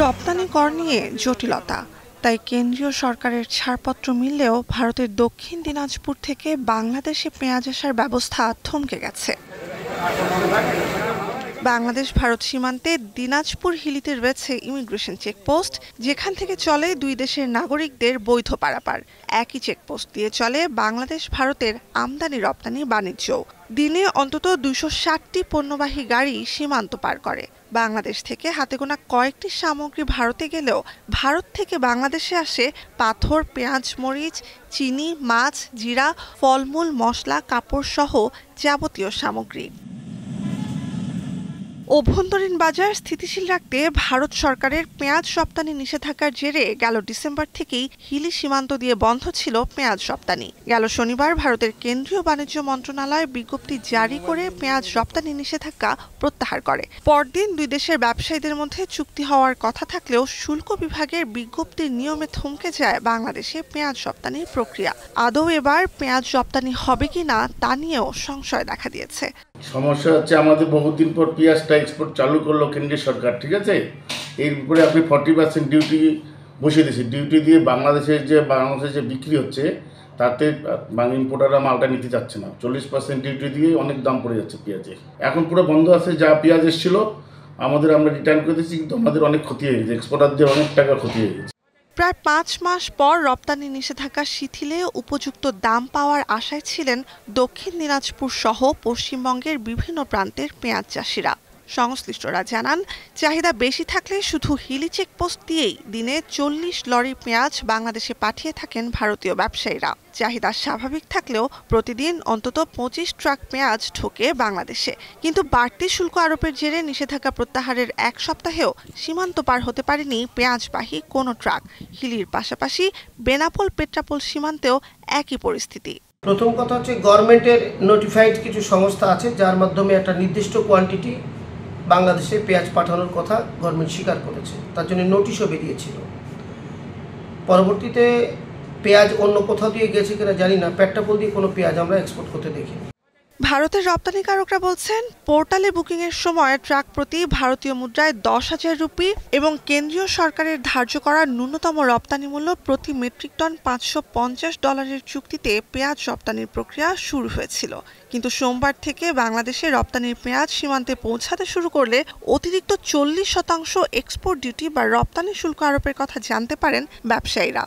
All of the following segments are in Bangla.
রপ্তানি কর নিয়ে জটিলতা, তাই কেন্দ্রীয় সরকারের ছাড়পত্র মিললেও ভারতের দক্ষিণ দিনাজপুর থেকে বাংলাদেশে পেঁয়াজ আসার ব্যবস্থা থমকে গেছে। বাংলাদেশ ভারত সীমান্তে দিনাজপুর হিলিতে রয়েছে ইমিগ্রেশন চেকপোস্ট, যেখান থেকে চলে দুই দেশের নাগরিকদের বৈধ পারাপার। একই চেকপোস্ট দিয়ে চলে বাংলাদেশ ভারতের আমদানি রপ্তানি বাণিজ্য। দিনে অন্তত ২৬০টি পণ্যবাহী গাড়ি সীমান্ত পার করে। বাংলাদেশ থেকে হাতে গোনা কয়েকটি সামগ্রী ভারতে গেলেও ভারত থেকে বাংলাদেশে আসে পাথর, পেঁয়াজ, মরিচ, চিনি, মাছ, জিরা, ফলমূল, মশলা, কাপড় সহ যাবতীয় সামগ্রী। অভ্যন্তরীণ বাজার স্থিতিশীল রাখতে ভারত সরকারের পেঁয়াজ রপ্তানি নিষেধাজ্ঞার জেরে গেল ডিসেম্বর থেকেই হিলি সীমান্ত দিয়ে বন্ধ ছিল পেঁয়াজ রপ্তানি। গেল শনিবার ভারতের কেন্দ্রীয় বাণিজ্য মন্ত্রণালয় বিজ্ঞপ্তি জারি করে পেঁয়াজ রপ্তানি নিষেধাজ্ঞা প্রত্যাহার করে। পরদিন দুই দেশের ব্যবসায়ীদের মধ্যে চুক্তি হওয়ার কথা থাকলেও শুল্ক বিভাগের বিজ্ঞপ্তির নিয়মে থমকে যায় বাংলাদেশে পেঁয়াজ রপ্তানির প্রক্রিয়া। আদৌ এবার পেঁয়াজ রপ্তানি হবে কিনা তা নিয়েও সংশয় দেখা দিয়েছে। সমস্যা হচ্ছে আমাদের বহুদিন পর পেঁয়াজটা এক্সপোর্ট চালু করলো কেন্দ্রীয় সরকার, ঠিক আছে। এর উপরে আপনি 40% ডিউটি বসিয়ে দিয়েছেন। ডিউটি দিয়ে বাংলাদেশে যে বিক্রি হচ্ছে তাতে ইম্পোর্টাররা মালটা নিতে চাচ্ছে না। 40% ডিউটি দিয়ে অনেক দাম পড়ে যাচ্ছে পেঁয়াজের। এখন পুরো বন্ধ আছে। যা পেঁয়াজ এসেছিল আমরা রিটার্ন করে দিচ্ছি, কিন্তু আমাদের অনেক ক্ষতি হয়ে গেছে। এক্সপোর্টারদের অনেক টাকা ক্ষতি হয়ে গেছে। প্রায় ৫ মাস পর রপ্তানি নিষেধাজ্ঞা শিথিলে উপযুক্ত দাম পাওয়ার আশায় ছিলেন দক্ষিণ দিনাজপুর সহ পশ্চিমবঙ্গের বিভিন্ন প্রান্তের পেঁয়াজ চাষিরা। সংশ্লিষ্টরা জানান, চাহিদা বেশি থাকলে শুধু হিলি চেকপোস্ট দিয়েই দিনে ৪০ লরি পেঁয়াজ বাংলাদেশে পাঠিয়ে থাকেন ভারতীয় ব্যবসায়ীরা। চাহিদা স্বাভাবিক থাকলেও প্রতিদিন অন্তত ২৫ ট্রাক পেঁয়াজ ঢোকে বাংলাদেশে। কিন্তু বাড়তি শুল্ক আরোপের জেরে নিষেধাজ্ঞা প্রত্যাহারের এক সপ্তাহেও সীমান্ত পার হতে পারেনি পেঁয়াজবাহী কোনো ট্রাক। হিলির পাশাপাশি বেনাপোল পেট্রাপোল সীমান্তেও একই পরিস্থিতি। প্রথম কথা হচ্ছে, গভর্নমেন্টের নোটিফাইড কিছু সংস্থা আছে যার মাধ্যমে একটা নির্দিষ্ট কোয়ান্টিটি বাংলাদেশে পেঁয়াজ পাঠানোর কথা গভর্নমেন্ট স্বীকার করেছে। তার জন্য নোটিশও বেরিয়েছিল। পরবর্তীতে পেঁয়াজ অন্য কোথাও দিয়ে গেছে কিনা জানি না, পেট্রাপোল দিয়ে কোনো পেঁয়াজ আমরা এক্সপোর্ট করতে দেখিনি। ভারতের রপ্তানিকারকরা বলছেন, পোর্টালে বুকিংয়ের সময় ট্রাক প্রতি ভারতীয় মুদ্রায় ১০,০০০ রুপি এবং কেন্দ্রীয় সরকারের ধার্য করা ন্যূনতম রপ্তানি মূল্য প্রতি মেট্রিক টন $৫৫০ চুক্তিতে পেঁয়াজ রপ্তানির প্রক্রিয়া শুরু হয়েছিল। কিন্তু সোমবার থেকে বাংলাদেশে রপ্তানির পেঁয়াজ সীমান্তে পৌঁছাতে শুরু করলে অতিরিক্ত ৪০% এক্সপোর্ট ডিউটি বা রপ্তানি শুল্ক আরোপের কথা জানতে পারেন ব্যবসায়ীরা।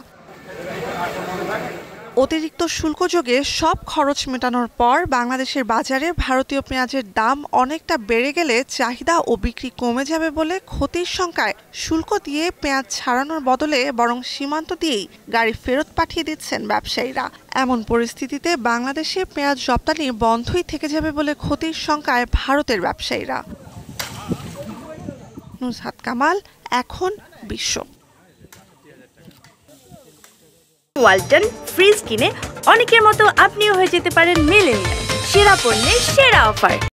অতিরিক্ত শুল্কযোগে সব খরচ মেটানোর পর বাংলাদেশের বাজারে ভারতীয় পেঁয়াজের দাম অনেকটা বেড়ে গেলে চাহিদা ও বিক্রি কমে যাবে বলে ক্ষতির শঙ্কায় শুল্ক দিয়ে পেঁয়াজ ছাড়ানোর বদলে বরং সীমান্ত দিয়েই গাড়ি ফেরত পাঠিয়ে দিচ্ছেন ব্যবসায়ীরা। এমন পরিস্থিতিতে বাংলাদেশে পেঁয়াজ রপ্তানি বন্ধই থেকে যাবে বলে ক্ষতির শঙ্কায় ভারতের ব্যবসায়ীরা। নুসহাত কামাল, এখন বিশ্ব। ওয়ালটন ফ্রিজ কিনে অনেকের মতো আপনিও হয়ে যেতে পারেন মিলেনিয়াল। সেরা পণ্যের সেরা অফার।